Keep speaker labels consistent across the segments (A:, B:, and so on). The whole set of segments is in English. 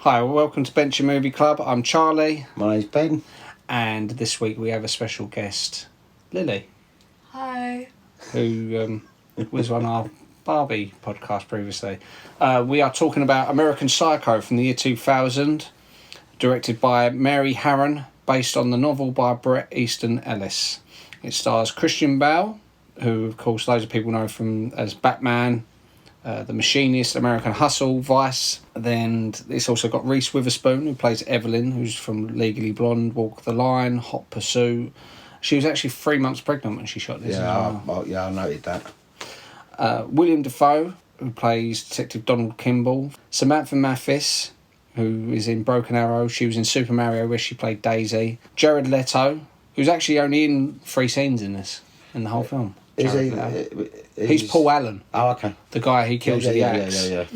A: Hi, welcome to BENCHA Movie Club. I'm Charlie.
B: My name's Ben.
A: And this week we have a special guest, Lily.
C: Hi.
A: Who was on our Barbie podcast previously. We are talking about American Psycho from the year 2000, directed by Mary Harron, based on the novel by Bret Easton Ellis. It stars Christian Bale, who of course loads of people know as Batman, The Machinist, American Hustle, Vice. Then it's also got Reese Witherspoon, who plays Evelyn, who's from Legally Blonde, Walk the Line, Hot Pursuit. She was actually 3 months pregnant when she shot this.
B: I noted that.
A: William Dafoe, who plays Detective Donald Kimball. Samantha Mathis, who is in Broken Arrow. She was in Super Mario, where she played Daisy. Jared Leto, who's actually only in 3 scenes in the whole film. He's Paul Allen.
B: Oh, okay.
A: The guy he kills with the axe.
B: Yeah.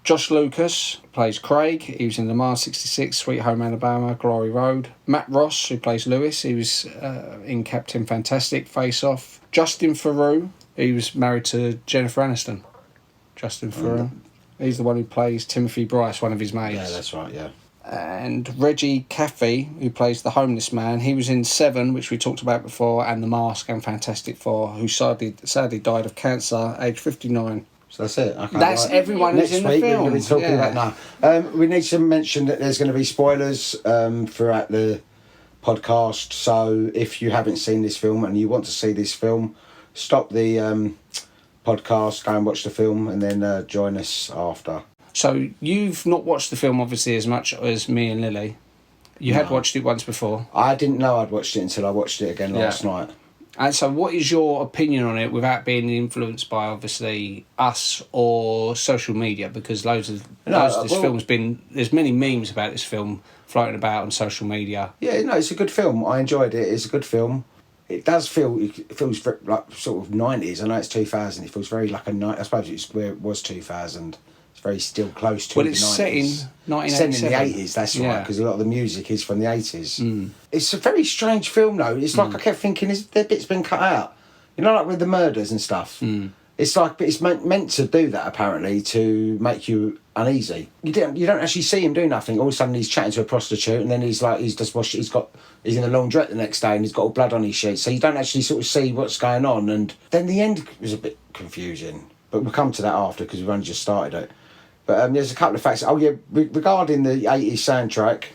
A: Josh Lucas plays Craig. He was in Le Mans 66, Sweet Home Alabama, Glory Road. Matt Ross, who plays Lewis. He was in Captain Fantastic, Face Off. Justin Theroux. He was married to Jennifer Aniston. Justin Theroux. He's the one who plays Timothy Bryce, one of his mates.
B: Yeah, that's right, yeah.
A: And Reggie Caffey, who plays the homeless man. He was in Seven, which we talked about before, and The Mask and Fantastic Four, who sadly died of cancer, aged 59.
B: So that's it. Okay,
A: That's right. Everyone who's in the film.
B: Next week we're going to be talking about now. We need to mention that there's going to be spoilers throughout the podcast. So if you haven't seen this film and you want to see this film, stop the podcast, go and watch the film, and then join us after.
A: So you've not watched the film, obviously, as much as me and Lily. You had watched it once before.
B: I didn't know I'd watched it until I watched it again last night.
A: And so what is your opinion on it without being influenced by, obviously, us or social media? Because loads of this film's been... There's many memes about this film floating about on social media.
B: Yeah, no, it's a good film. I enjoyed it. It's a good film. It feels very, like sort of 90s. I know it's 2000. It feels very like a night. I suppose it's where it was 2000. It's very still close to the 90s.
A: Well, it's set in 1987.
B: It's set in the 80s, that's right, because a lot of the music is from the 80s. It's a very strange film, though. It's like I kept thinking, is there bits been cut out? You know, like with the murders and stuff. It's like, but it's meant to do that, apparently, to make you uneasy. You don't actually see him do nothing. All of a sudden he's chatting to a prostitute, and then he's in a laundrette the next day, and he's got all blood on his sheets. So you don't actually sort of see what's going on. And then the end was a bit confusing. But we'll come to that after, because we've only just started it. But there's a couple of facts. Oh yeah, regarding the 80s soundtrack,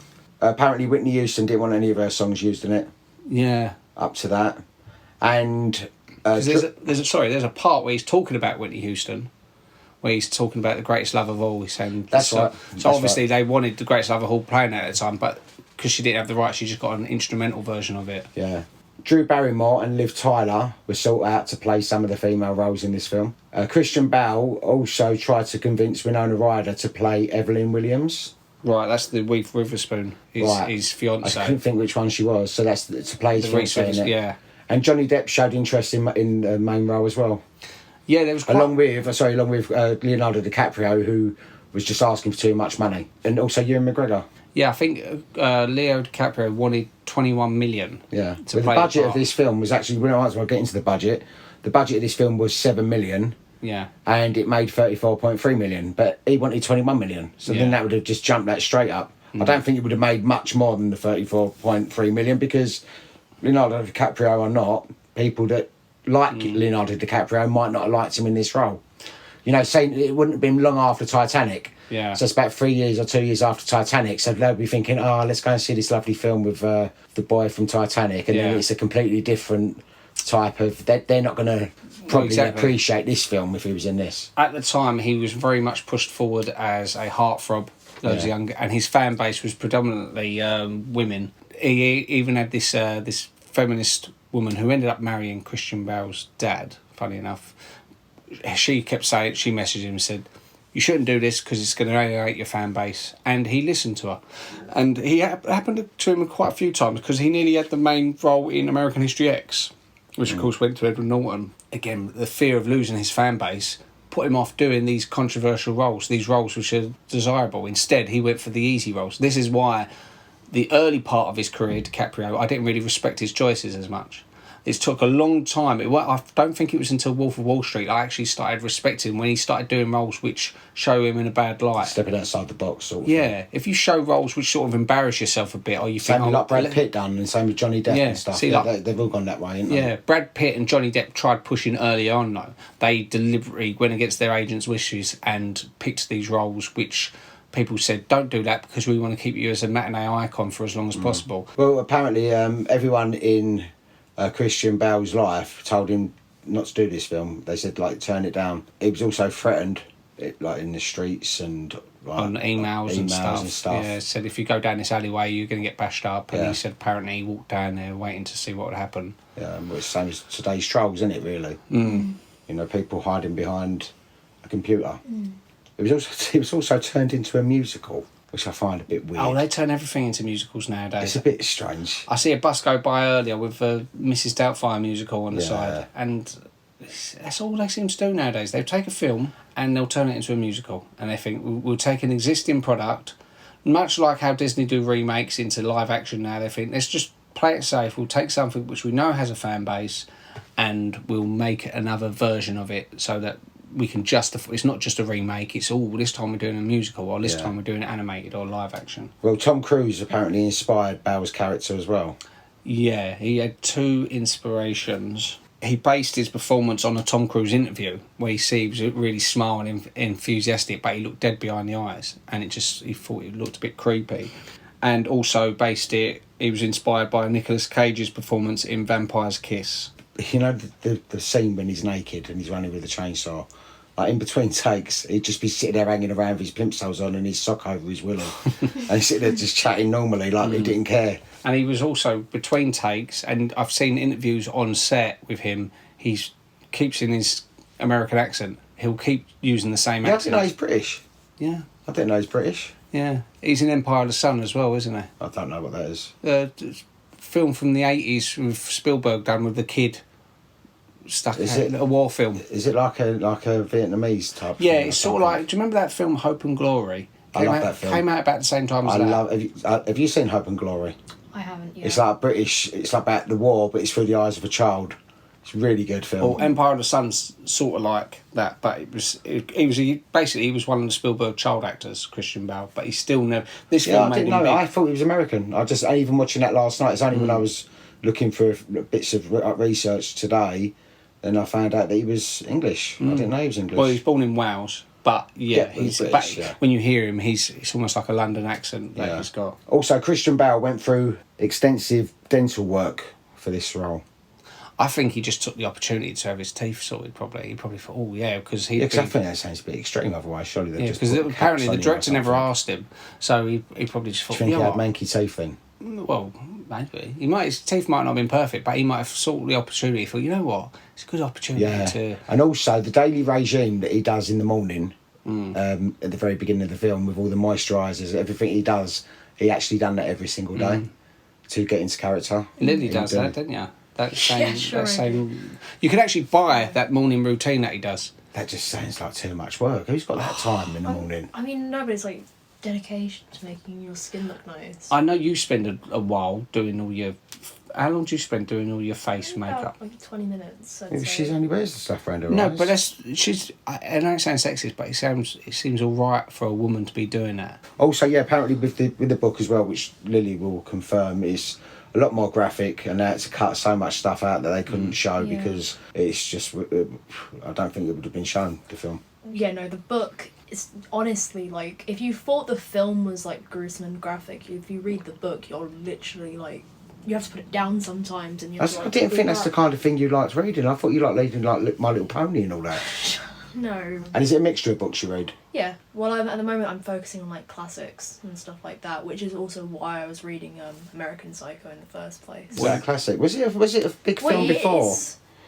B: apparently Whitney Houston didn't want any of her songs used in it.
A: Yeah.
B: Up to that. And...
A: there's a part where he's talking about Whitney Houston, where he's talking about the greatest love of all. He's saying...
B: That's right.
A: So obviously they wanted the greatest love of all playing at the time, but because she didn't have the rights, she just got an instrumental version of it.
B: Yeah. Drew Barrymore and Liv Tyler were sought out to play some of the female roles in this film. Christian Bale also tried to convince Winona Ryder to play Evelyn Williams.
A: Right, that's the Reese Witherspoon, his fiancée.
B: I couldn't think which one she was, so that's to play his fiancée in it.
A: Yeah.
B: And Johnny Depp showed interest in the main role as well.
A: Yeah, there was
B: along with Leonardo DiCaprio, who was just asking for too much money, and also Ewan McGregor.
A: Yeah, I think Leo DiCaprio wanted 21 million.
B: Yeah, but the budget of this film was actually, when I might as well get into the budget of this film was 7 million.
A: Yeah.
B: And it made 34.3 million, but he wanted 21 million. So then that would have just jumped that straight up. I don't think it would have made much more than the 34.3 million, because Leonardo DiCaprio or not, people that like Leonardo DiCaprio might not have liked him in this role. You know, saying it wouldn't have been long after Titanic.
A: Yeah.
B: So it's about 3 years or 2 years after Titanic. So they'll be thinking, let's go and see this lovely film with the boy from Titanic. And then it's a completely different type of... They're not going to probably appreciate this film if he was in this.
A: At the time, he was very much pushed forward as a heartthrob. And his fan base was predominantly women. He even had this feminist woman who ended up marrying Christian Bale's dad, funny enough. She kept saying... She messaged him and said... You shouldn't do this because it's going to alienate your fan base. And he listened to her. And he happened to him quite a few times, because he nearly had the main role in American History X, which of course went to Edward Norton. Again, the fear of losing his fan base put him off doing these controversial roles, these roles which are desirable. Instead, he went for the easy roles. This is why the early part of his career, DiCaprio, I didn't really respect his choices as much. It took a long time. I don't think it was until Wolf of Wall Street I actually started respecting him when he started doing roles which show him in a bad light.
B: Stepping outside the box, sort of
A: Yeah,
B: thing.
A: if you show roles which sort of embarrass yourself a bit, or you
B: Same
A: think...
B: with like Brad Pitt done, and same with Johnny Depp and stuff.
A: See,
B: They've all gone that way, haven't they?
A: Yeah, Brad Pitt and Johnny Depp tried pushing early on, though. They deliberately went against their agents' wishes and picked these roles which... people said, don't do that because we want to keep you as a matinee icon for as long as possible.
B: Well, apparently everyone in Christian Bale's life told him not to do this film. They said, like, turn it down. He was also threatened, like, in the streets and... Like,
A: on emails and stuff. Yeah, said if you go down this alleyway, you're going to get bashed up. And he said apparently he walked down there waiting to see what would happen.
B: Yeah, well, it's the same as today's trolls, isn't it, really?
A: Mm.
B: You know, people hiding behind a computer. Mm. It was also turned into a musical, which I find a bit weird.
A: Oh, they turn everything into musicals nowadays.
B: It's a bit strange.
A: I see a bus go by earlier with a Mrs. Doubtfire musical on the side, and that's all they seem to do nowadays. They'll take a film and they'll turn it into a musical, and they think we'll take an existing product, much like how Disney do remakes into live action now. They think let's just play it safe. We'll take something which we know has a fan base, and we'll make another version of it so that we can justify. It's not just a remake. It's this time we're doing a musical, or this time we're doing it animated or live action.
B: Well, Tom Cruise apparently inspired Bale's character as well.
A: Yeah, he had two inspirations. He based his performance on a Tom Cruise interview where he was really smiling and enthusiastic, but he looked dead behind the eyes, and he thought it looked a bit creepy. And also he was inspired by Nicolas Cage's performance in Vampire's Kiss.
B: You know, the scene when he's naked and he's running with a chainsaw, like in between takes, he'd just be sitting there hanging around with his plimsolls on and his sock over his willy, and he's sitting there just chatting normally like he didn't care.
A: And he was also between takes, and I've seen interviews on set with him. He keeps in his American accent. He'll keep using the same accent.
B: I didn't know he's British.
A: Yeah.
B: I didn't know he's British.
A: Yeah. He's in Empire of the Sun as well, isn't he?
B: I don't know what that is.
A: Film from the 80s with Spielberg done with the kid stuck in a war film.
B: Is it like a Vietnamese type?
A: Yeah, it's sort of like... Do you remember that film Hope and Glory?
B: I love that film.
A: Came out about the same time as that.
B: Have you seen Hope and Glory?
C: I haven't yet.
B: It's like British. It's like about the war, but it's through the eyes of a child. It's a really good film.
A: Well, Empire of the Sun's sort of like that, but he was one of the Spielberg child actors, Christian Bale, but he still never... This film
B: I didn't know. I thought he was American. Even watching that last night, it's only when I was looking for bits of research today, and I found out that he was English. I didn't know he was English.
A: Well, he was born in Wales. But
B: he's British,
A: when you hear him, it's almost like a London accent that he's got.
B: Also, Christian Bale went through extensive dental work for this role.
A: I think he just took the opportunity to have his teeth sorted. Probably, he probably thought, because he.
B: I think that sounds a bit extreme. Otherwise, surely they just.
A: Because apparently the director never asked him, so he probably just thought.
B: Do you think he had manky teeth then?
A: Well, maybe his teeth might not have been perfect, but he might have sought the opportunity. Thought, you know what, it's a good opportunity to.
B: And also the daily regime that he does in the morning. At the very beginning of the film, with all the moisturisers, everything he does, he actually done that every single day to get into character.
A: Lily does that, didn't you? That same.
C: Sure.
A: You can actually buy that morning routine that he does.
B: That just sounds like too much work. Who's got that time in the morning?
C: I mean, no, but it's like dedication to making your skin look nice.
A: I know you spend a while doing all your... How long do you spend doing all your face makeup?
C: Like 20 minutes.
B: She only wears the stuff around her
A: No,
B: eyes.
A: but she's... I know it sounds sexist, but it seems all right for a woman to be doing that.
B: Also, apparently with the book as well, which Lily will confirm, is a lot more graphic, and they had to cut so much stuff out that they couldn't show because it's just... I don't think it would have been shown, the film.
C: Yeah, no, the book... It's honestly, like, if you thought the film was, like, gruesome and graphic, if you read the book, you're literally, like, you have to put it down sometimes. And I
B: didn't think that's the kind of thing you liked reading. I thought you liked reading, like, My Little Pony and all that.
C: No.
B: And is it a mixture of books you read?
C: Yeah. Well, at the moment, I'm focusing on, like, classics and stuff like that, which is also why I was reading American Psycho in the first place.
B: Was that a classic? Was it a big film before?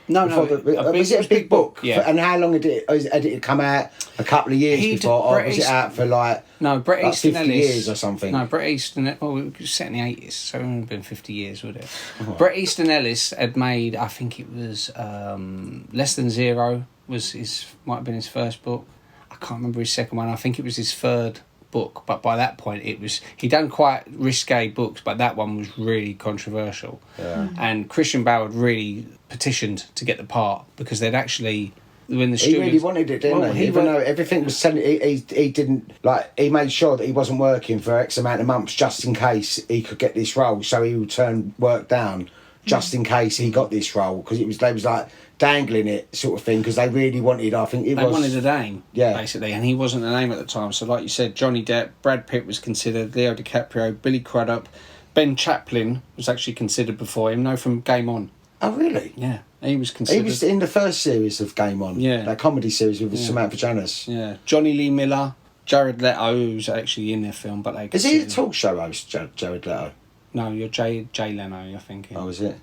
A: No.
B: Was it a big book?
A: Yeah.
B: And how long had it come out? A couple of years before? Or was it out for like...
A: No, Bret Easton
B: 50
A: Ellis...
B: years or something?
A: No, Bret Easton... Well, it was set in the 80s, so it wouldn't have been 50 years, would it? Oh. Bret Easton Ellis had made, I think it was Less Than Zero, might have been his first book. I can't remember his second one. I think it was his third book, but by that point he done quite risque books, but that one was really controversial. And Christian Bale had really petitioned to get the part because they'd actually, when the
B: he
A: studios,
B: really wanted it, didn't he? Even though everything was telling, he didn't, like, he made sure that he wasn't working for X amount of months just in case he could get this role, so he would turn work down just in case he got this role, because they was like dangling it sort of thing, because they really wanted, I think they
A: wanted a name, basically, and he wasn't a name at the time. So like you said, Johnny Depp, Brad Pitt was considered, Leo DiCaprio, Billy Crudup, Ben Chaplin was actually considered before him, from Game On.
B: Oh really?
A: Yeah, he was considered.
B: He was in the first series of Game On, that comedy series with Samantha Jonas.
A: Yeah, Johnny Lee Miller, Jared Leto, who's actually in their film, but they
B: is he a talk show host, Jared Leto?
A: No, you're Jay Leno, I think.
B: Oh, is it?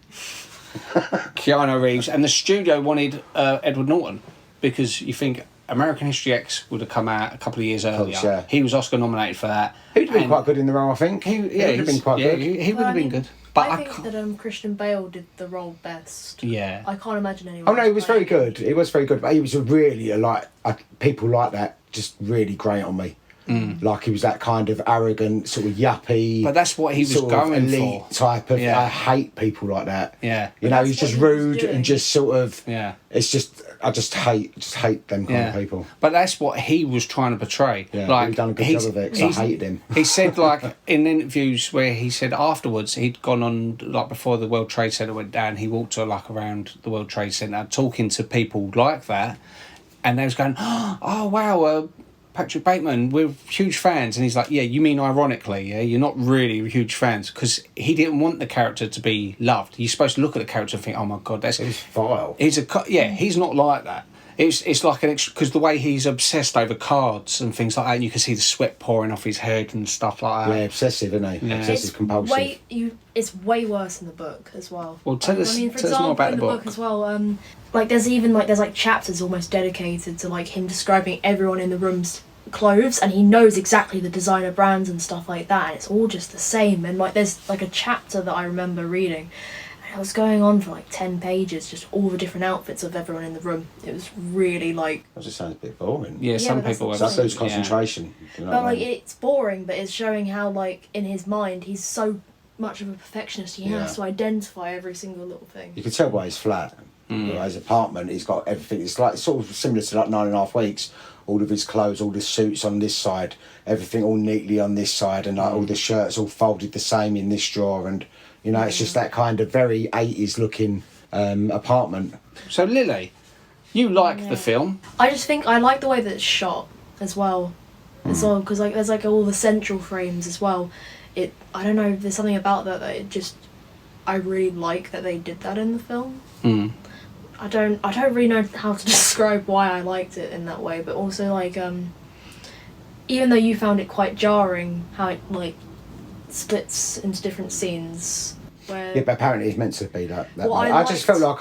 A: Keanu Reeves, and the studio wanted Edward Norton, because you think American History X would have come out a couple of years earlier. He was Oscar nominated for that.
B: He'd have been quite good in the role, I think. He would have been quite good.
A: He would have been good. But
C: I think that Christian Bale did the role best.
A: Yeah.
C: I can't imagine anyone.
B: Oh no, he was very good. He was very good, but he was really people like that just really grate on me. Like he was that kind of arrogant, sort of yuppie.
A: But that's what he was going
B: elite
A: for.
B: Type of. I hate people like that.
A: Yeah.
B: You know, he's just rude and just sort of.
A: Yeah.
B: It's just I just hate them kind of people.
A: But that's what he was trying to portray.
B: Yeah,
A: like,
B: he'd done a good job of it because I hated him.
A: He said, like, in interviews where he said afterwards he'd gone on, like, before the World Trade Centre went down, he walked around the World Trade Centre talking to people like that, and they was going, oh wow, Patrick Bateman, we're huge fans. And he's like, yeah, you mean ironically, yeah? You're not really huge fans. Because he didn't want the character to be loved. You're supposed to look at the character and think, oh my God, that's...
B: He's vile.
A: He's not like that. It's like because the way he's obsessed over cards and things like that, and you can see the sweat pouring off his head and stuff like that.
B: Yeah, obsessive, isn't he? Yeah. Obsessive compulsive.
C: It's way worse in the book as well.
A: Well, tell us more about the book
C: as well. Like there's chapters almost dedicated to like him describing everyone in the room's clothes, and he knows exactly the designer brands and stuff like that, and it's all just the same. And like there's like a chapter that I remember reading, and it was going on for like 10 pages, just all the different outfits of everyone in the room. It was really like...
B: That just sounds a bit boring.
A: Yeah, some people...
B: That lose concentration.
C: Yeah. You know but like it's boring, but it's showing how like in his mind he's so much of a perfectionist, he has to identify every single little thing.
B: You can tell by his flat. His apartment, he's got everything. It's like sort of similar to like 9.5 Weeks. All of his clothes, all the suits on this side, everything all neatly on this side, and like all the shirts all folded the same in this drawer, and you know it's just that kind of very 80s looking apartment. So
A: Lily, you like the film?
C: I just think I like the way that it's shot as well, because like there's like all the central frames as well. I don't know, there's something about that it just I really like that they did that in the film. I don't really know how to describe why I liked it in that way, but also like even though you found it quite jarring how it like splits into different scenes where...
B: Yeah, but apparently it's meant to be that way.
C: It
B: felt like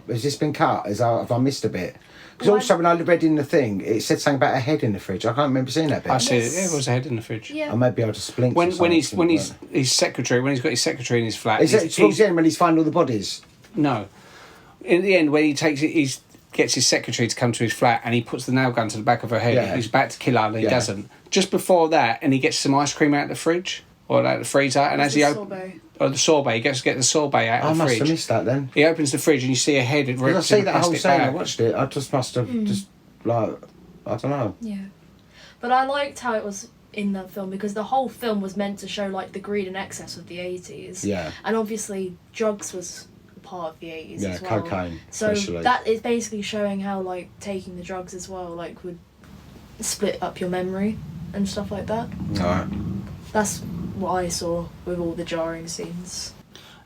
B: has this been cut? Have I missed a bit? Because also when I read in the thing, it said something about a head in the fridge. I can't remember seeing that bit.
A: I see it. There was a head in the fridge.
C: Yeah.
B: Or maybe I just blinked.
A: When he's his secretary, when he's got his secretary in his flat.
B: Is it towards the end when he's finding all the bodies?
A: No. In the end, when he takes it, he gets his secretary to come to his flat and he puts the nail gun to the back of her head.
B: Yeah.
A: He's about to kill her and he doesn't. Just before that, and he gets some ice cream out of the fridge or out of the freezer, and as he opens... Or the sorbet, he gets to get the sorbet out of the fridge.
B: I must have missed that then.
A: He opens the fridge and you see a head
B: ripped
A: I see
B: that whole scene, I watched it. I just must have just, like, I don't know.
C: Yeah. But I liked how it was in that film because the whole film was meant to show, like, the greed and excess of the 80s.
B: Yeah.
C: And obviously drugs was a part of the 80s as well.
B: Yeah, cocaine,
C: so
B: especially.
C: that is basically showing how, like, taking the drugs as well, like, would split up your memory and stuff like that.
B: Alright.
C: That's what I saw with all the jarring scenes.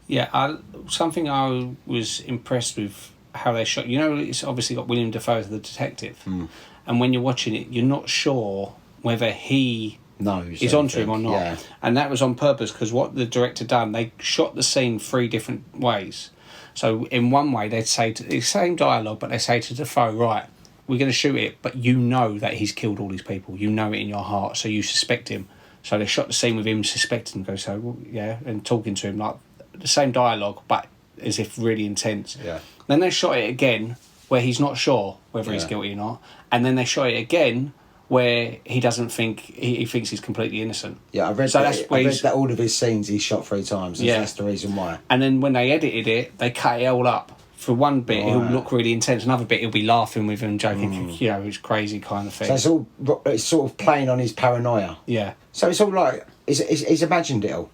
A: Yeah, something I was impressed with how they shot. You know, it's obviously got William Dafoe as the detective, and when you're watching it, you're not sure whether he is onto him or not.
B: Yeah.
A: And that was on purpose because what the director done, they shot the scene 3 different ways. So in one way, they'd say the same dialogue, but they say to Dafoe, right, we're going to shoot it, but you know that he's killed all these people. You know it in your heart, so you suspect him. So they shot the scene with him suspecting, and talking to him like the same dialogue, but as if really intense.
B: Yeah.
A: Then they shot it again where he's not sure whether he's guilty or not, and then they shot it again where he doesn't think he thinks he's completely innocent.
B: Yeah, I read that all of his scenes he's shot 3 times. And that's the reason why.
A: And then when they edited it, they cut it all up. For one bit, he'll look really intense. Another bit, he'll be laughing with him, joking. You know, it's crazy kind of thing.
B: So it's sort of playing on his paranoia.
A: Yeah.
B: So it's all like he's imagined it all.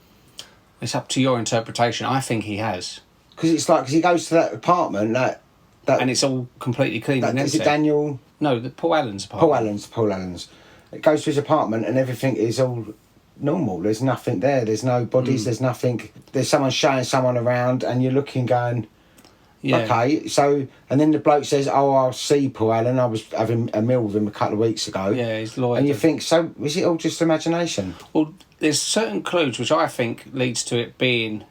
A: It's up to your interpretation. I think he has.
B: Because it's like, because he goes to that apartment
A: and it's all completely clean and empty.
B: Is it Daniel?
A: No, Paul Allen's apartment.
B: Paul Allen's. It goes to his apartment and everything is all normal. There's nothing there. There's no bodies. There's nothing. There's someone showing someone around and you're looking going, okay. So, and then the bloke says, oh, I'll see Paul Allen. I was having a meal with him a couple of weeks ago.
A: Yeah, he's loyal.
B: And you think, so is it all just imagination?
A: Well, there's certain clues which I think leads to it being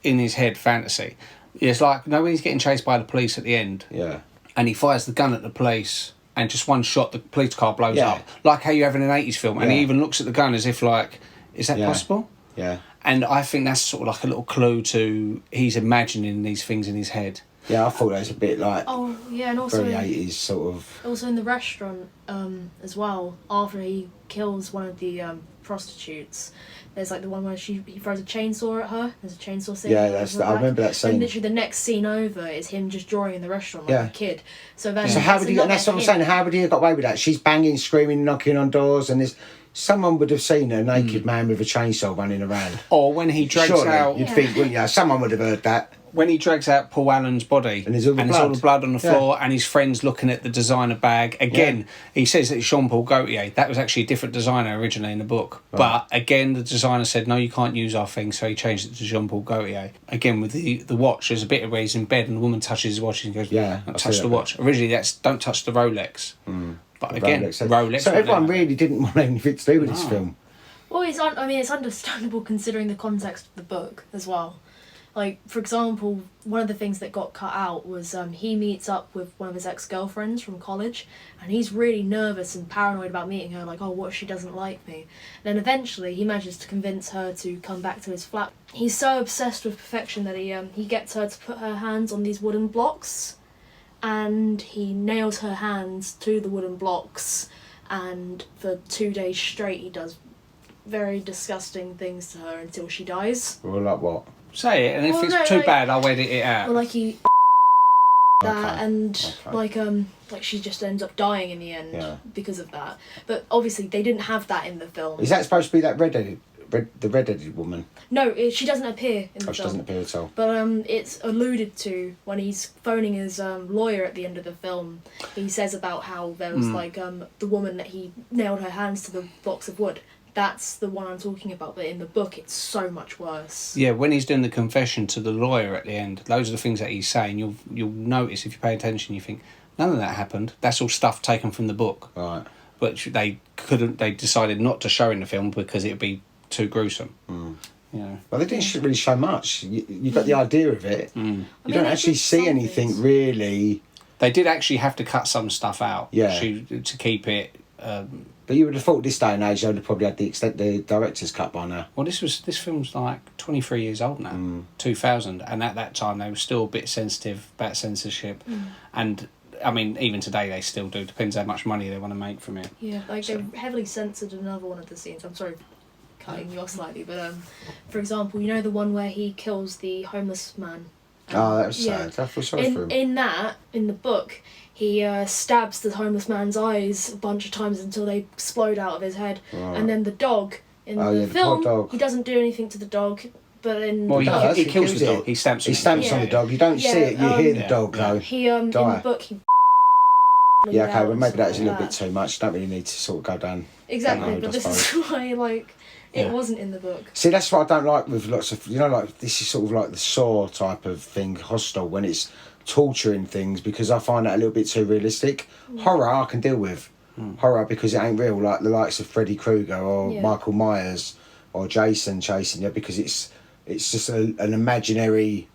A: in his head fantasy. It's like, when he's getting chased by the police at the end.
B: Yeah.
A: And he fires the gun at the police and just one shot, the police car blows up. Like how you have in an 80s film. And he even looks at the gun as if like, is that possible?
B: Yeah.
A: And I think that's sort of like a little clue to he's imagining these things in his head.
B: Yeah, I thought that was a bit like
C: and also
B: very 80s sort of.
C: Also in the restaurant as well, after he kills one of the prostitutes, there's like the one where he throws a chainsaw at her. There's a chainsaw scene.
B: Yeah, I remember that scene.
C: And literally the next scene over is him just drawing in the restaurant like a kid. So
B: how would he? And that's what I'm saying. How would he have got away with that? She's banging, screaming, knocking on doors, and someone would have seen a naked man with a chainsaw running around.
A: Or when he drags out,
B: you'd think, wouldn't you? Someone would have heard that.
A: When he drags out Paul Allen's body
B: and there's all the
A: blood on the floor and his friend's looking at the designer bag. Again, he says that it's Jean-Paul Gaultier. That was actually a different designer originally in the book. Right. But again, the designer said, no, you can't use our thing, so he changed it to Jean-Paul Gaultier. Again, with the watch, there's a bit of where he's in bed and the woman touches his watch and he goes, don't touch the watch. Originally, that's don't touch the Rolex. But again, Rolex.
B: So everyone really didn't want anything to do with this film.
C: Well, it's understandable considering the context of the book as well. Like, for example, one of the things that got cut out was he meets up with one of his ex-girlfriends from college, and he's really nervous and paranoid about meeting her, like, oh, what if she doesn't like me? Then eventually he manages to convince her to come back to his flat. He's so obsessed with perfection that he gets her to put her hands on these wooden blocks, and he nails her hands to the wooden blocks, and for 2 days straight he does very disgusting things to her until she dies.
B: Well, like what?
A: Say it, and if it's too bad, I'll edit it out.
C: Well, like he like she just ends up dying in the end because of that. But obviously they didn't have that in the film.
B: Is that supposed to be that red-headed woman?
C: No, she doesn't appear in the film.
B: She doesn't appear at all.
C: But it's alluded to when he's phoning his lawyer at the end of the film. He says about how there was the woman that he nailed her hands to the blocks of wood. That's the one I'm talking about, but in the book it's so much worse. Yeah, when he's doing the confession to the lawyer at the end, those are the things that he's saying. You'll notice, if you pay attention, you think, none of that happened. That's all stuff taken from the book. Right. But they decided not to show in the film because it would be too gruesome. Yeah. Well, they didn't really show much. You got the idea of it. You don't actually see anything really. They did actually have to cut some stuff out. Yeah. To keep it. But you would have thought this day and age they would have probably had the director's cut by now. Well, this film's like 23 years old now, 2000, and at that time they were still a bit sensitive about censorship, and I mean even today they still do. Depends how much money they want to make from it. Yeah, like they heavily censored another one of the scenes. I'm sorry, cutting you off slightly, but for example, you know the one where he kills the homeless man. That was sad. I feel sorry for him. In the book, he stabs the homeless man's eyes a bunch of times until they explode out of his head. Right. And then the dog, in the film, he doesn't do anything to the dog. But then he kills the dog. He stamps on the dog. You don't see it, you hear the dog though. He in the book he yeah, okay, well maybe that is a little bit too much. Don't really need to sort of go down. Exactly, but this is why it wasn't in the book. See, that's what I don't like with lots of, this is sort of like the Saw type of thing, Hostel, when it's torturing things, because I find that a little bit too realistic. Horror I can deal with. Horror because it ain't real, like the likes of Freddy Krueger or Michael Myers or Jason chasing you, because it's just an imaginary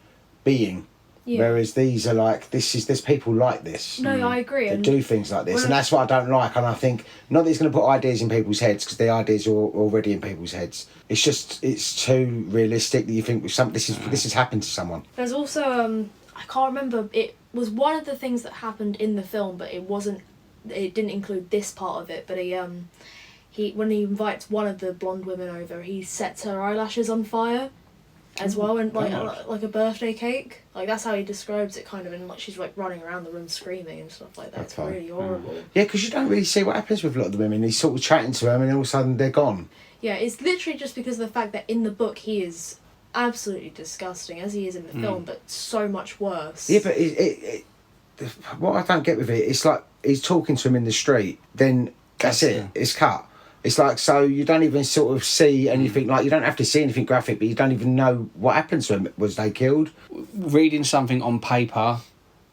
C: being. Yeah. Whereas these are like, there's people like this. No, I agree. That do things like this, and that's what I don't like. And I think, not that it's going to put ideas in people's heads, because the ideas are already in people's heads. It's just, it's too realistic that you think this has happened to someone. There's also, I can't remember, it was one of the things that happened in the film, but it wasn't it didn't include this part of it, but he when he invites one of the blonde women over, he sets her eyelashes on fire as well, and like a birthday cake. Like, that's how he describes it, kind of, and like she's like running around the room screaming and stuff like that. It's really horrible.
B: Yeah, because you don't really see what happens with a lot of the women. He's sort of chatting to them, and all of a sudden they're gone.
C: Yeah, it's literally just because of the fact that in the book he is absolutely disgusting, as he is in the film, but so much worse.
B: Yeah, but what I don't get with it, it's like he's talking to him in the street, then that's it. It's cut. It's like, so you don't even sort of see anything, like, you don't have to see anything graphic, but you don't even know what happened to them. Was they killed?
A: Reading something on paper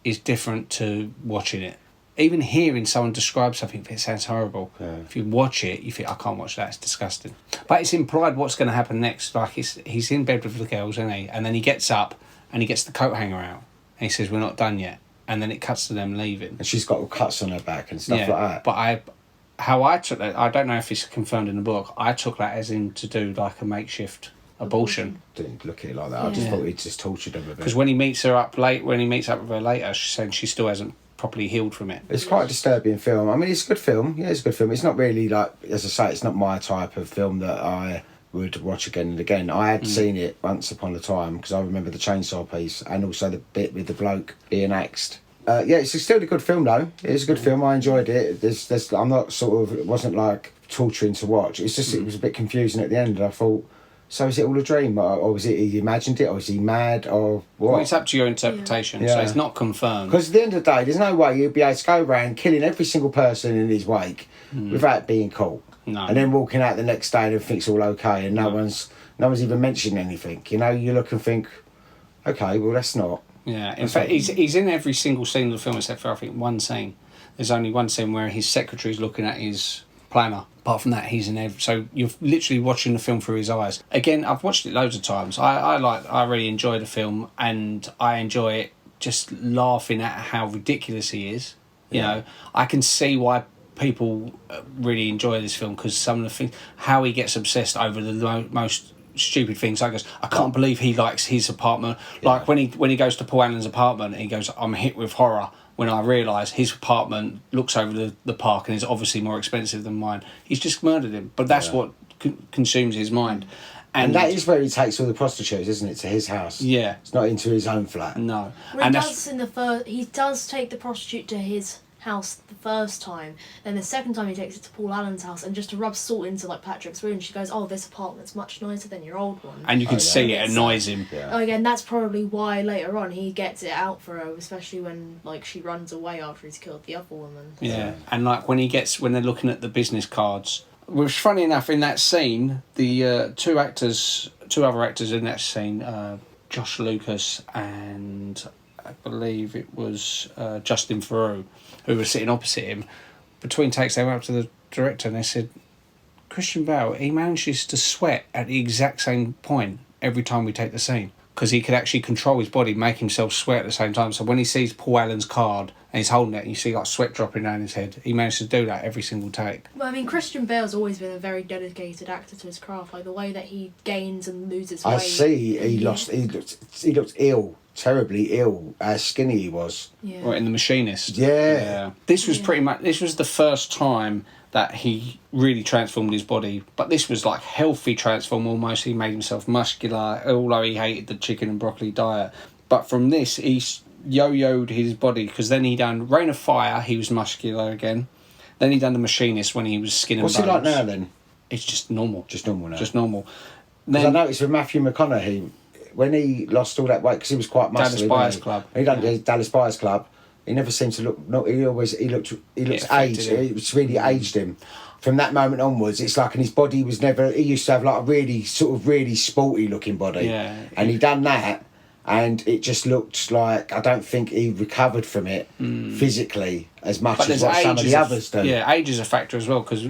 A: is different to watching it. Even hearing someone describe something, it sounds horrible. Yeah. If you watch it, you think, I can't watch that, it's disgusting. But it's implied what's going to happen next. Like, he's in bed with the girls, isn't he? And then he gets up and he gets the coat hanger out. And he says, we're not done yet. And then it cuts to them leaving.
B: And she's got all cuts on her back and stuff like that.
A: But how I took that, I don't know if it's confirmed in the book, I took that as in to do like a makeshift abortion.
B: Didn't look at it like that. I just thought he'd just tortured her a bit.
A: Because when he meets up with her later, she's saying she still hasn't properly healed from it.
B: It's quite a disturbing film. I mean, it's a good film. Yeah, it's a good film. It's not really like, as I say, it's not my type of film that I would watch again and again. I had seen it once upon a time because I remember the chainsaw piece and also the bit with the bloke being axed. Yeah, it's still a good film though. It's a good film. I enjoyed it. I'm not sort of, it wasn't like torturing to watch. It's just it was a bit confusing at the end. And I thought, so is it all a dream, or was it he imagined it, or is he mad, or what?
A: Well, it's up to your interpretation. So it's not confirmed.
B: Because at the end of the day, there's no way you'd be able to go around killing every single person in his wake without being caught.
A: No.
B: And then walking out the next day and everything's all okay, and no one's even mentioning anything. You know, you look and think, okay, well that's not.
A: Yeah, in fact, he's in every single scene of the film except for, I think, one scene. There's only one scene where his secretary's looking at his planner. Apart from that, he's in every... So you're literally watching the film through his eyes. Again, I've watched it loads of times. I really enjoy the film, and I enjoy it just laughing at how ridiculous he is. You know, I can see why people really enjoy this film, because some of the things... How he gets obsessed over the most... stupid things. I goes, I can't believe he likes his apartment. Like when he goes to Paul Allen's apartment, he goes, I'm hit with horror when I realise his apartment looks over the park and is obviously more expensive than mine. He's just murdered him, but that's what consumes his mind.
B: And that is where he takes all the prostitutes, isn't it, to his house?
A: Yeah,
B: it's not into his own flat.
A: No,
C: well, he does take the prostitute to his house the first time, then the second time he takes it to Paul Allen's house, and just to rub salt into like Patrick's wound, she goes, oh, this apartment's much nicer than your old one,
A: and you can see it annoys him.
C: Again, that's probably why later on he gets it out for her, especially when like she runs away after he's killed the other woman.
A: And like when they're looking at the business cards, which funny enough, in that scene, the two other actors in that scene, Josh Lucas and I believe it was Justin Theroux, who was sitting opposite him. Between takes, they went up to the director and they said, Christian Bale, he manages to sweat at the exact same point every time we take the scene, because he could actually control his body, make himself sweat at the same time. So when he sees Paul Allen's card and he's holding it and you see like sweat dropping down his head, he managed to do that every single take.
C: Well, I mean, Christian Bale's always been a very dedicated actor to his craft, like the way that he gains and loses weight.
B: I see, he looked ill. Terribly ill, how skinny he was.
A: Right, in The Machinist.
B: Yeah.
A: This was this was the first time that he really transformed his body, but this was like healthy transform almost. He made himself muscular, although he hated the chicken and broccoli diet. But from this, he yo-yoed his body, because then he done Reign of Fire, he was muscular again. Then he done The Machinist when he was skin and bones.
B: What's he like now then?
A: It's just normal.
B: Just normal now.
A: Just normal.
B: Because I noticed with Matthew McConaughey, when he lost all that weight, because he was quite muscular.
A: Dallas Buyers Club.
B: He done the Dallas Buyers Club. He never seemed to look. No, he looked aged. It really aged him. From that moment onwards, it's like, and his body was never. He used to have like a really sporty looking body.
A: Yeah.
B: And he done that, and it just looked like, I don't think he recovered from it physically as much as what some of the others do.
A: Yeah, age is a factor as well, because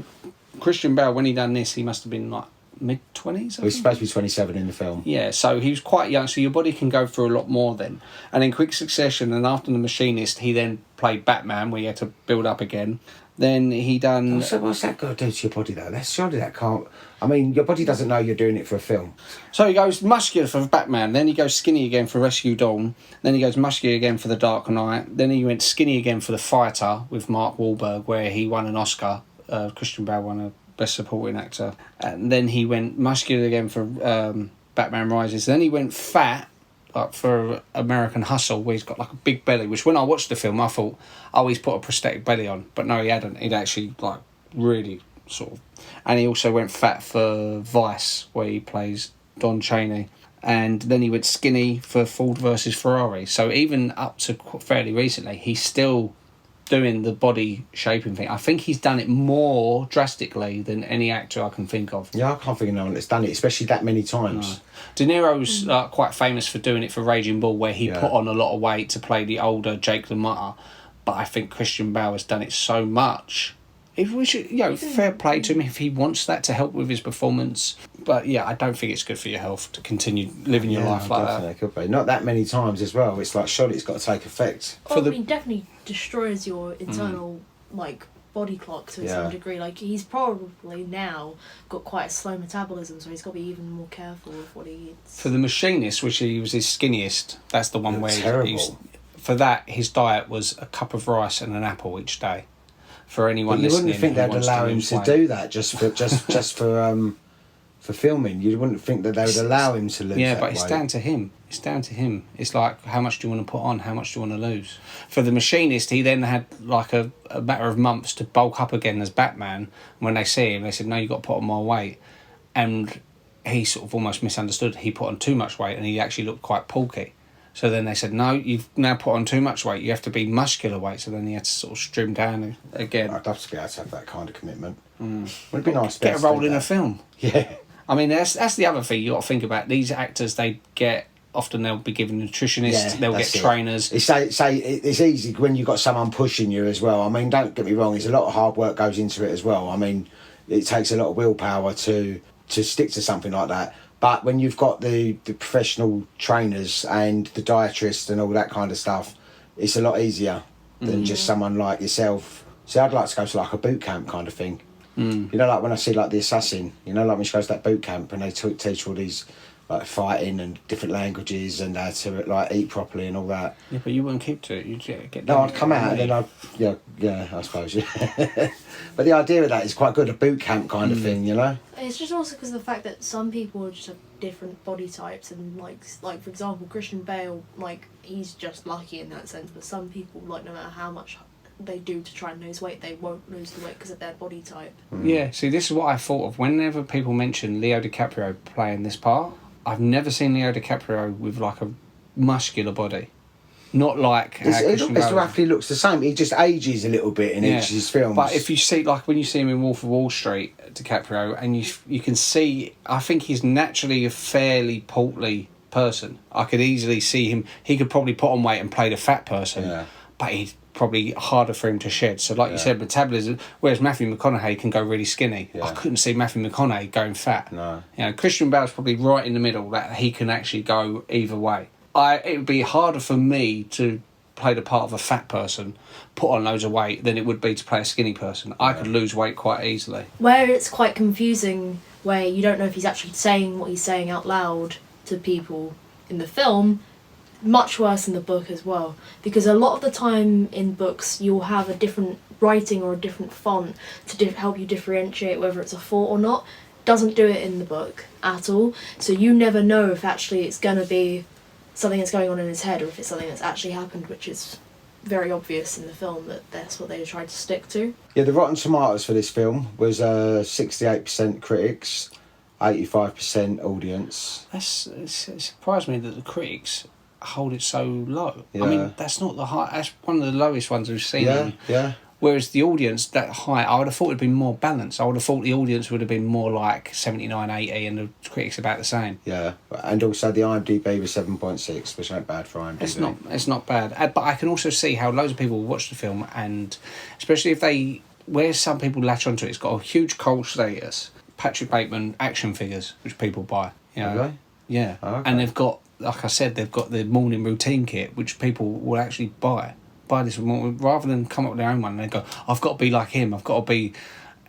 A: Christian Bale, when he done this, he must have been like mid-20s.
B: He was supposed to be 27 in the film.
A: Yeah, so he was quite young, so your body can go through a lot more then. And in quick succession, and after The Machinist, he then played Batman, where he had to build up again. Then he done...
B: So what's that got to do to your body, though? Surely that can't... I mean, your body doesn't know you're doing it for a film.
A: So he goes muscular for Batman, then he goes skinny again for Rescue Dawn, then he goes muscular again for The Dark Knight, then he went skinny again for The Fighter with Mark Wahlberg, where he won an Oscar. Christian Bale won a Best Supporting Actor. And then he went muscular again for Batman Rises. Then he went fat, like for American Hustle, where he's got like a big belly, which when I watched the film I thought, oh, he's put a prosthetic belly on, but no, he hadn't. He'd actually like really sort of... And he also went fat for Vice, where he plays Don Chaney. And then he went skinny for Ford versus Ferrari. So even up to fairly recently, he's still doing the body shaping thing. I think he's done it more drastically than any actor I can think of.
B: Yeah, I can't think of no one that's done it, especially that many times.
A: No. De Niro's quite famous for doing it for Raging Bull, where he put on a lot of weight to play the older Jake LaMotta. But I think Christian Bale has done it so much. If we should, fair play to him if he wants that to help with his performance. But yeah, I don't think it's good for your health to continue living your life like that.
B: It could be. Not that many times as well. It's like, surely it's got to take effect.
C: I mean, definitely destroys your internal body clock to some degree. Like, he's probably now got quite a slow metabolism, so he's got to be even more careful with what he eats.
A: For The Machinist, which he was his skinniest, that's the one where
B: terrible.
A: For that, his diet was a cup of rice and an apple each day. For anyone
B: but you
A: listening,
B: wouldn't think they'd allow him to do that just for filming. You wouldn't think that they would allow him to lose.
A: Yeah, but
B: weight.
A: it's down to him. It's down to him. It's like, how much do you want to put on? How much do you want to lose? For The Machinist, he then had like a matter of months to bulk up again as Batman. When they see him, they said, no, you've got to put on more weight. And he sort of almost misunderstood. He put on too much weight and he actually looked quite pulky. So then they said, no, you've now put on too much weight. You have to be muscular weight. So then he had to sort of trim down again.
B: I'd love to be able to have that kind of commitment. Would it be nice to
A: get a role in a film?
B: Yeah.
A: I mean, that's the other thing you got to think about. These actors, often they'll be given nutritionists, they'll get trainers.
B: It's easy when you've got someone pushing you as well. I mean, don't get me wrong, there's a lot of hard work goes into it as well. I mean, it takes a lot of willpower to stick to something like that. But when you've got the professional trainers and the dietitists and all that kind of stuff, it's a lot easier than just someone like yourself. See, I'd like to go to like a boot camp kind of thing. You know, like when I see like The Assassin, you know, like when she goes to that boot camp and they teach all these like fighting and different languages and how to like eat properly and all that.
A: Yeah, but you wouldn't keep to it. You'd get.
B: No, I'd come out and then I suppose. Yeah. But the idea of that is quite good, a boot camp kind of thing, you know.
C: It's just also because of the fact that some people just have different body types, and like for example, Christian Bale, like he's just lucky in that sense. But some people, like no matter how much they do to try and lose weight, they won't lose the weight because of their body type.
A: Yeah, see, this is what I thought of whenever people mention Leo DiCaprio playing this part. I've never seen Leo DiCaprio with like a muscular body. Not like
B: it roughly looks the same. He just ages a little bit in each of his films.
A: But if you see, like when you see him in Wolf of Wall Street, DiCaprio, and you can see, I think he's naturally a fairly portly person. I could easily see him. He could probably put on weight and play the fat person, but he's probably harder for him to shed. So, like you said, metabolism. Whereas Matthew McConaughey can go really skinny. I couldn't see Matthew McConaughey going fat.
B: No.
A: You know, Christian Bale's probably right in the middle. That he can actually go either way. It would be harder for me to play the part of a fat person, put on loads of weight, than it would be to play a skinny person. I could lose weight quite easily.
C: Where it's quite confusing, where you don't know if he's actually saying what he's saying out loud to people in the film, much worse in the book as well. Because a lot of the time in books, you'll have a different writing or a different font to help you differentiate whether it's a thought or not. Doesn't do it in the book at all. So you never know if actually it's going to be something that's going on in his head or if it's something that's actually happened, which is very obvious in the film that that's what they tried to stick to.
B: Yeah, the Rotten Tomatoes for this film was 68% critics, 85% audience.
A: It surprised me that the critics hold it so low.
B: Yeah.
A: I mean, that's not the high. That's one of the lowest ones we've seen.
B: Yeah.
A: Whereas the audience, that high, I would have thought it'd been more balanced. I would have thought the audience would have been more like 79, 80 and the critics about the same.
B: Yeah, and also the IMDb was 7.6, which ain't bad for IMDb.
A: It's not bad. But I can also see how loads of people watch the film, and especially where some people latch onto it, it's got a huge cult status. Patrick Bateman action figures, which people buy. You know?
B: Really?
A: Yeah.
B: Oh, okay.
A: And they've got, like I said, they've got the morning routine kit, which people will actually buy. buy this rather than come up with their own one. And they go, I've got to be like him. I've got to be,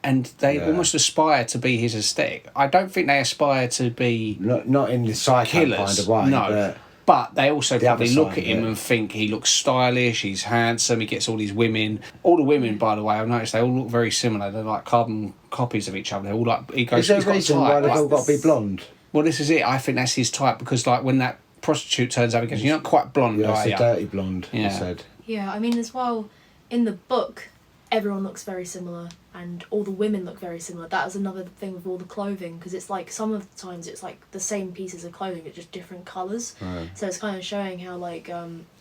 A: and they almost aspire to be his aesthetic. I don't think they aspire to be
B: not in the psycho
A: killers,
B: kind of way.
A: no. But they also probably
B: other
A: look
B: side
A: at him
B: of it.
A: and think he looks stylish, he's handsome, he gets all these women. All the women, by the way, I've noticed they all look very similar. They're like carbon copies of each other. They're all like, he goes,
B: Is there
A: he's
B: a
A: got
B: reason
A: a
B: why
A: type.
B: they've all got to be blonde?
A: Well, this is it. I think that's his type because, like, when that prostitute turns up, he goes, "You're not quite blonde,
B: Yeah,
A: are
B: it's
A: you?"
B: a dirty blonde, he
A: Yeah.
B: said.
C: Yeah, I mean, as well, in the book, everyone looks very similar, and all the women look very similar. That was another thing with all the clothing, because it's like, some of the times it's like the same pieces of clothing, but just different colours.
B: Right.
C: So it's kind of showing how, like,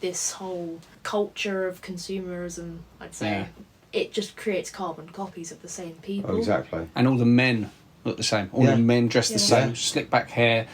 C: this whole culture of consumerism, I'd say, it just creates carbon copies of the same people.
B: Oh, exactly.
A: And all the men look the same. All the men dress the same,
B: Yeah.
A: slick back hair.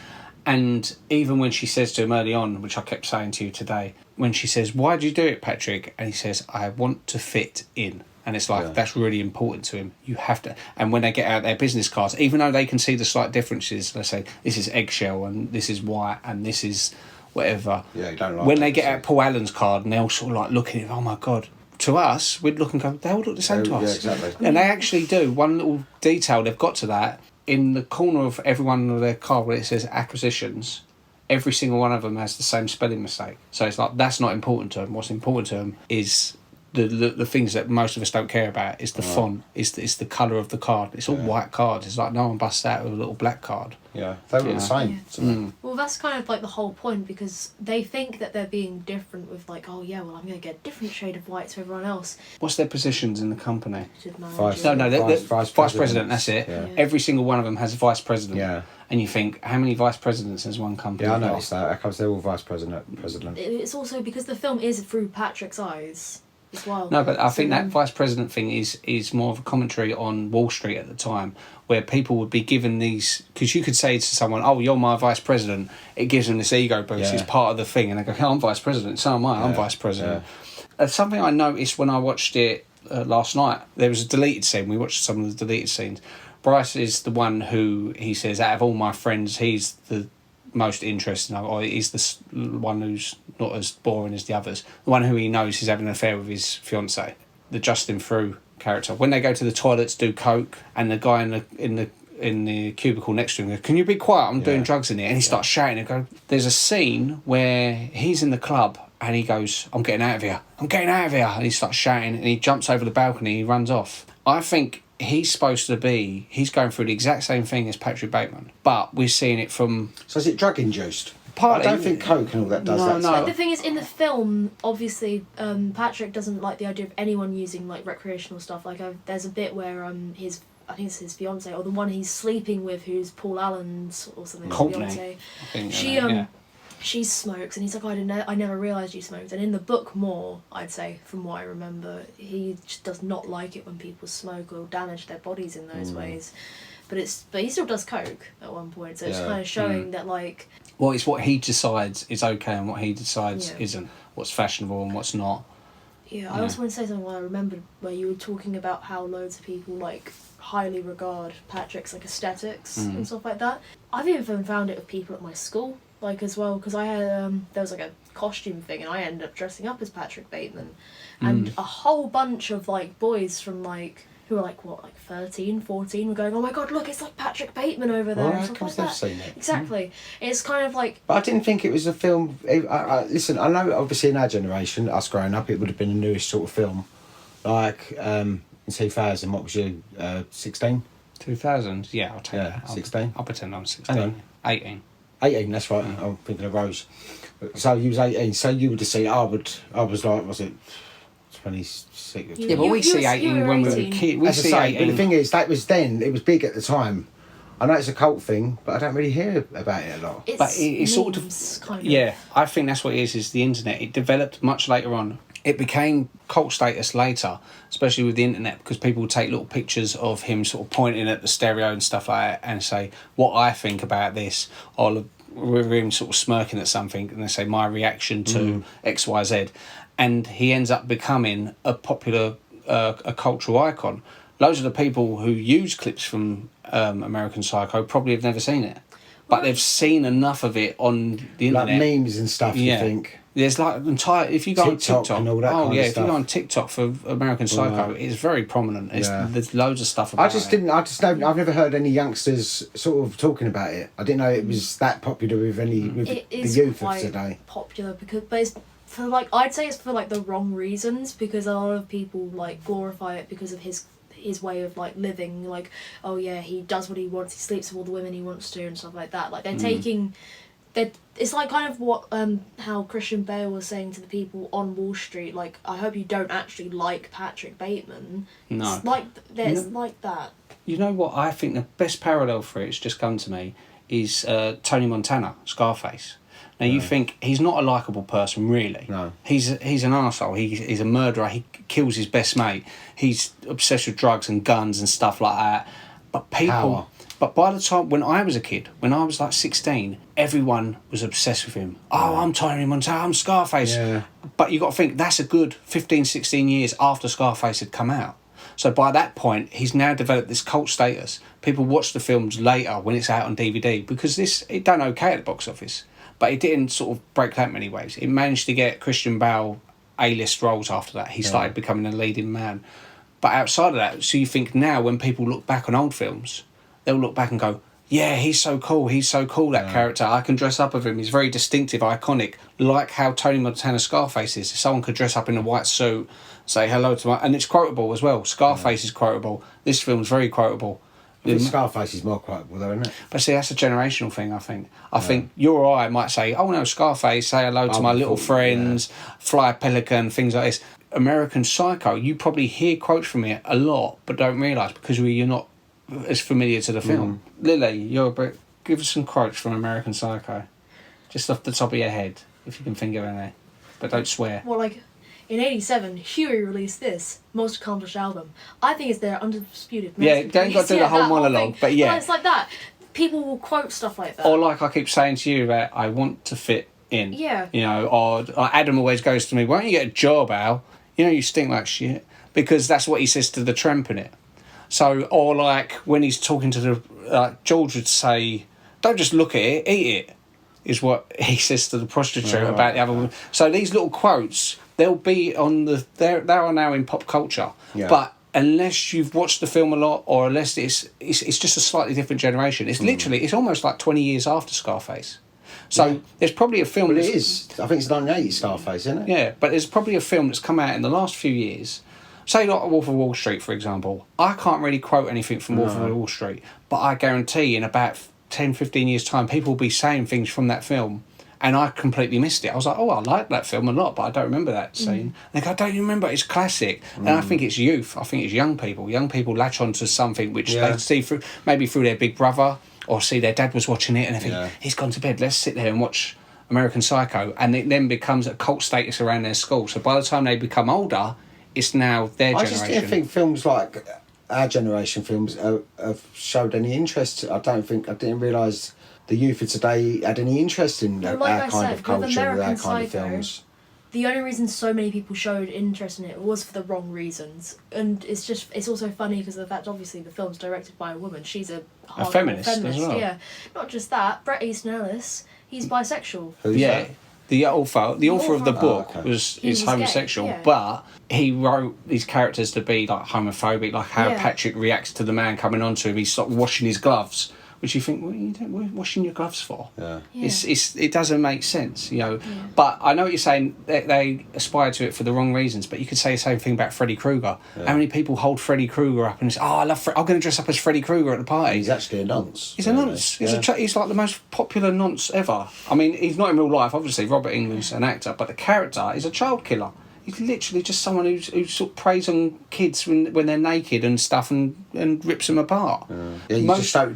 A: And even when she says to him early on, which I kept saying to you today, when she says, "Why do you do it, Patrick?" And he says, "I want to fit in." And it's like, that's really important to him. You have to. And when they get out their business cards, even though they can see the slight differences, they say, this is eggshell and this is white and this is whatever.
B: Yeah, you don't like
A: when
B: that,
A: they get
B: so-
A: out Paul Allen's card and they'll sort of like look at it, oh my God. To us, we'd look and go, they all look the same to
B: Yeah,
A: us.
B: exactly.
A: And they actually do. One little detail they've got to that, in the corner of every one of their card where it says acquisitions, every single one of them has the same spelling mistake. So it's like, that's not important to them. What's important to them is the things that most of us don't care about, is the font, is the colour of the card. It's all white cards. It's like no one busts out with a little black card.
B: Yeah, they were the same.
C: Yeah.
B: to me.
C: Well, that's kind of like the whole point, because they think that they're being different with, like, oh yeah, well, I'm going to get a different shade of white to everyone else.
A: What's their positions in the company?
C: Should manage
B: Vice-
C: it.
A: No,
B: Vice
A: vice president, that's it.
B: Yeah.
A: Every single one of them has a vice president.
B: Yeah.
A: And you think, how many vice presidents has one company
B: Yeah, I
A: got?
B: noticed that. Because they're all vice president.
C: It's also because the film is through Patrick's eyes as well.
A: No, but I
C: So
A: think that
C: then-
A: vice president thing is more of a commentary on Wall Street at the time, where people would be given these, because you could say to someone, "Oh, you're my vice president." It gives them this ego boost.
B: Yeah.
A: It's part of the thing, and they go, "Oh, I'm vice president. So am I. I'm
B: Yeah,
A: vice president." Something I noticed when I watched it last night. There was a deleted scene. We watched some of the deleted scenes. Bryce is the one who, he says, out of all my friends, he's the most interesting, or he's the one who's not as boring as the others. The one who he knows is having an affair with his fiancée, the Justin Theroux character. When they go to the toilet to do coke, and the guy in the cubicle next to him goes, "Can you be quiet? I'm doing drugs in here." And he starts shouting and go. There's a scene where he's in the club and he goes, "I'm getting out of here. I'm getting out of here." And he starts shouting and he jumps over the balcony. He runs off. I think he's going through the exact same thing as Patrick Bateman, but we're seeing it from
B: So is it drug induced?
A: partly.
B: I don't think coke and all that does
A: No,
B: that.
A: no.
C: But the thing is, in the film, obviously, Patrick doesn't like the idea of anyone using, like, recreational stuff. Like, there's a bit where I think it's his fiancée, or the one he's sleeping with, who's Paul Allen's or something.
A: Courtney,
C: fiancée.
A: I think,
C: She
A: yeah.
C: she smokes, and he's like, I never realised you smoked. And in the book, more, I'd say, from what I remember, he just does not like it when people smoke or damage their bodies in those ways. But he still does coke at one point, so it's kind of showing that, like.
A: Well, it's what he decides is okay and what he decides
C: Yeah.
A: isn't. What's fashionable and what's not.
C: Yeah, I also want to say something. What I remembered, where you were talking about how loads of people, like, highly regard Patrick's, like, aesthetics and stuff like that. I've even found it with people at my school, like, as well, because I had there was like a costume thing, and I ended up dressing up as Patrick Bateman, and a whole bunch of, like, boys from, like, who were like 13, 14 were going, "Oh my God, look, it's like Patrick Bateman over there,"
B: Well,
C: and
B: how
C: stuff
B: comes
C: like
B: they've
C: that.
B: seen it?
C: Exactly. It's kind of like.
B: But I didn't think it was a film. Listen, I know obviously in our generation, us growing up, it would have been a newish sort of film. Like in 2000, what was you, 16?
A: 2000, yeah, I'll take
B: Yeah,
A: that.
B: 16.
A: I'll pretend I'm 16.
B: Hang on.
A: 18.
B: 18, that's right. I'm thinking of Rose. So you was 18. So you would have seen. I was like, was it 26?
A: Yeah, but we see 18 when we were
C: 18.
A: kids. We
B: As I
A: see
B: say, but
A: 18.
B: the thing is, that was then. It was big at the time. I know it's a cult thing, but I don't really hear about it a lot.
C: It's,
A: But it's sort of-
C: memes, kind of.
A: Yeah, I think that's what it is the internet. It developed much later on. It became cult status later, especially with the internet, because people would take little pictures of him sort of pointing at the stereo and stuff like that and say, what I think about this, or with him sort of smirking at something, and they say, my reaction to X, Y, Z. And he ends up becoming a popular, a cultural icon. Loads of the people who use clips from American Psycho probably have never seen it. But they've seen enough of it on the
B: Like
A: internet.
B: memes and stuff,
A: Yeah.
B: you think?
A: There's like entire. If you go
B: TikTok
A: on TikTok,
B: and all that kind of
A: if you
B: stuff.
A: go on TikTok for American Psycho, it's very prominent. There's loads of stuff about it.
B: I've never heard any youngsters sort of talking about it. I didn't know it was that popular with the youth of today.
C: Popular but it's for like, I'd say it's for like the wrong reasons, because a lot of people like glorify it because of his way of like living, like, oh yeah, he does what he wants, he sleeps with all the women he wants to and stuff like that. Like they're taking that. It's like kind of what how Christian Bale was saying to the people on Wall Street, like, I hope you don't actually like Patrick Bateman.
A: No.
C: It's like there's like that.
A: You know what? I think the best parallel for it's just come to me is Tony Montana, Scarface. Now you think he's not a likable person, really.
B: No.
A: He's an arsehole. He's a murderer. He kills his best mate. He's obsessed with drugs and guns and stuff like that. But
B: Power.
A: But by the time when I was a kid, when I was like 16, everyone was obsessed with him. Oh, I'm Tony Montana, I'm Scarface.
B: Yeah.
A: But you got to think that's a good 15, 16 years after Scarface had come out. So by that point, he's now developed this cult status. People watch the films later when it's out on DVD because it done okay at the box office. But it didn't sort of break that many ways. It managed to get Christian Bale A-list roles after that. He started becoming a leading man. But outside of that, so you think now when people look back on old films, they'll look back and go, yeah, he's so cool, that character. I can dress up with him. He's very distinctive, iconic, like how Tony Montana Scarface is. If someone could dress up in a white suit, say hello to my... And it's quotable as well. Scarface is quotable. This film's very quotable.
B: I think Scarface is more quotable though, isn't it?
A: But see, that's a generational thing, I think. I think you or I might say, oh no, Scarface, say hello to my little friends, fly a pelican, things like this. American Psycho, you probably hear quotes from it a lot, but don't realise because you're not as familiar to the film. Lily, give us some quotes from American Psycho. Just off the top of your head, if you can think of any. But don't swear.
C: Well, like, in '87, Huey released this most accomplished album. I think it's their undisputed masterpiece.
A: Yeah, don't got to do the whole monologue, but yeah.
C: Well, it's like that. People will quote stuff like that.
A: Or like I keep saying to you that I want to fit in.
C: Yeah.
A: You know, or Adam always goes to me, why don't you get a job, Al? You know, you stink like shit. Because that's what he says to the tramp in it. So, or like when he's talking to the... George would say, don't just look at it, eat it, is what he says to the prostitute about the other woman. So these little quotes, they'll be on the... They are now in pop culture. Yeah. But unless you've watched the film a lot or unless it's just a slightly different generation, it's literally... It's almost like 20 years after Scarface. So there's probably a film...
B: Well, it is. I think it's 1980 Scarface, isn't it?
A: Yeah, but there's probably a film that's come out in the last few years... Say like Wolf of Wall Street, for example. I can't really quote anything from Wolf of Wall Street, but I guarantee in about 10, 15 years' time, people will be saying things from that film, and I completely missed it. I was like, oh, I like that film a lot, but I don't remember that scene. And they go, don't you remember? It's classic. And I think it's youth. I think it's young people. Young people latch onto something which they see through their big brother, or see their dad was watching it, and they think, he's gone to bed, let's sit there and watch American Psycho. And it then becomes a cult status around their school. So by the time they become older... It's now their generation.
B: I just didn't think films like our generation films have showed any interest. I didn't realise the youth of today had any interest in our kind of culture and our kind of films.
C: The only reason so many people showed interest in it was for the wrong reasons. And it's also funny because of the fact, obviously, the film's directed by a woman. She's a
A: feminist as well.
C: Yeah. Not just that, Bret Easton Ellis, he's bisexual.
B: Who's that?
A: The author of the book is homosexual,
C: gay,
A: but he wrote these characters to be like homophobic, like how Patrick reacts to the man coming onto him. He's sort of washing his gloves, which you think, what are you washing your gloves for?
B: Yeah.
A: It doesn't make sense, you know. Yeah. But I know what you're saying. They aspire to it for the wrong reasons. But you could say the same thing about Freddy Krueger. Yeah. How many people hold Freddy Krueger up and say, "Oh, I love I'm going to dress up as Freddy Krueger at the party."
B: He's actually a nonce.
A: He's a nonce. He's like the most popular nonce ever. I mean, he's not in real life, obviously. Robert Englund's an actor, but the character is a child killer. He's literally just someone who sort of preys on kids when they're naked and stuff and rips them apart.
B: Yeah,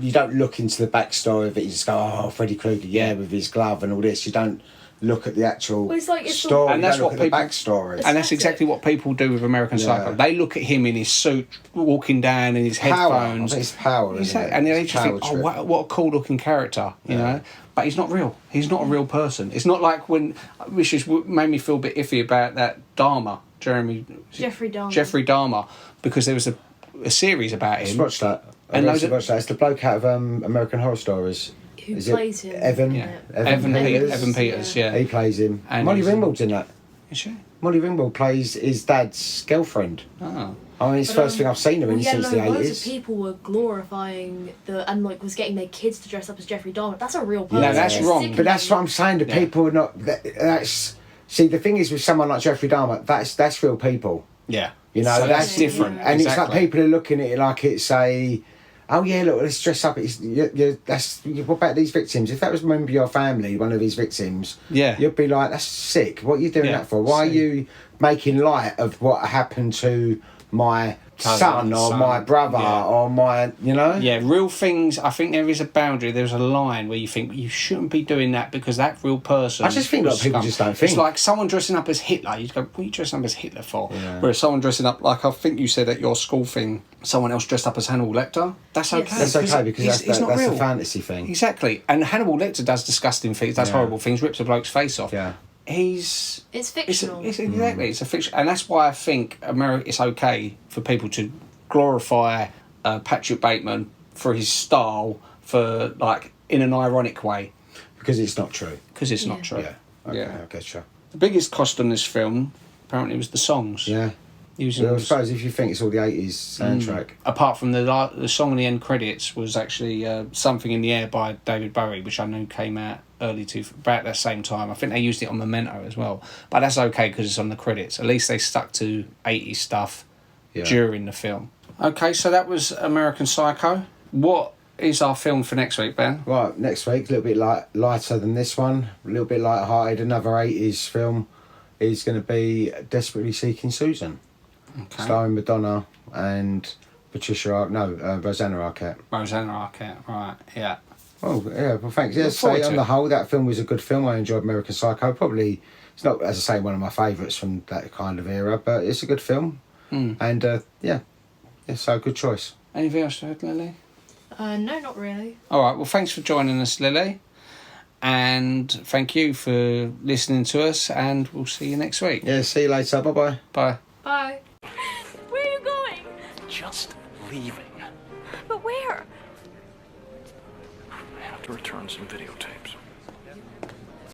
B: you don't look into the backstory of it. You just go, oh, Freddy Krueger, with his glove and all this. You don't look at the actual story.
A: And that's what people,
B: the backstory.
A: And that's exactly what people do with American Psycho. They look at him in his suit, walking down in his headphones.
B: It's power, isn't it?
A: And they just think, oh, what a cool looking character, you know. But he's not real. He's not a real person. It's not like which has made me feel a bit iffy about that Jeffrey Dahmer, because there was a series about him.
B: I watched that. It's the bloke out of American Horror Stories.
C: Who
B: Is
C: plays
B: it
C: him?
B: Evan?
A: Yeah.
B: Evan Peters.
A: Evan Peters, yeah.
B: He plays him.
A: And
B: Molly
A: he's in-
B: Ringwald's in that.
A: Is she?
B: Molly Ringwald plays his dad's girlfriend.
A: Oh.
B: I mean, it's the first thing I've seen her in since the
C: loads
B: 80s.
C: of people were glorifying and like was getting their kids to dress up as Jeffrey Dahmer. That's a real person.
A: No, that's
C: It's
A: wrong.
C: sickening.
B: But that's what I'm saying. The
A: Yeah.
B: people are not. That's see. The thing is with someone like Jeffrey Dahmer, that's real people.
A: Yeah.
B: You know,
A: So
B: that's
A: different.
C: Yeah.
B: And
A: Exactly.
B: it's like people are looking at it like it's a, oh yeah, look, let's dress up. What about these victims? If that was a member of your family, one of these victims,
A: Yeah.
B: you'd be like, that's sick. What are you doing
A: Yeah.
B: that for? Why are
A: See.
B: you making light of what happened to my
A: Cousin,
B: son or
A: son,
B: my brother
A: yeah.
B: or my, you know?
A: Yeah, real things. I think there is a boundary. There's a line where you think you shouldn't be doing that because that real person.
B: I just think
A: was
B: like people
A: scum.
B: just don't think.
A: It's like someone dressing up as Hitler. You go, what are you dressing up as Hitler for?
B: Yeah.
A: Whereas someone dressing up like I think you said at your school thing, someone else dressed up as Hannibal Lecter. That's
C: Yes.
A: okay.
B: That's okay because
A: he's not
B: that's
A: real.
B: a fantasy thing.
A: Exactly. And Hannibal Lecter does disgusting things, does
B: Yeah.
A: horrible things, rips a bloke's face off.
B: Yeah.
A: It's
C: fictional.
A: exactly. It's a fiction, and that's why I think it's okay for people to glorify Patrick Bateman for his style, for like in an ironic way,
B: Because it's not true.
A: because it's not
C: Yeah.
A: true.
B: Yeah. Okay,
A: Yeah.
B: I get you.
A: The biggest cost on this film apparently was the songs.
B: Yeah.
A: Using
B: Well, I suppose if you think it's all the 80s soundtrack.
A: apart from the song in the end credits was actually Something in the Air by David Bowie, which I knew came out about that same time. I think they used it on Memento as well, but that's okay because it's on the credits. At least they stuck to 80s stuff during the film. Okay, so that was American Psycho. What is our film for next week, Ben?
B: Right, next week, a little bit lighter than this one, a little bit light-hearted. Another 80s film is going to be Desperately Seeking Susan, starring Madonna and Rosanna Arquette.
A: Rosanna Arquette, right, yeah.
B: Oh, yeah, well, thanks. Yeah,
A: Look forward
B: say
A: to
B: on
A: it.
B: the whole, that film was a good film. I enjoyed American Psycho. Probably, it's not, as I say, one of my favourites from that kind of era, but it's a good film. And, so good choice.
A: Anything else to add, Lily?
C: No, not really.
A: All right, well, thanks for joining us, Lily. And thank you for listening to us, and we'll see you next week.
B: Yeah, see you later. Bye-bye.
A: Bye.
C: Bye.
D: Where are you going?
E: Just leaving.
D: But where?
E: I have to return some videotape.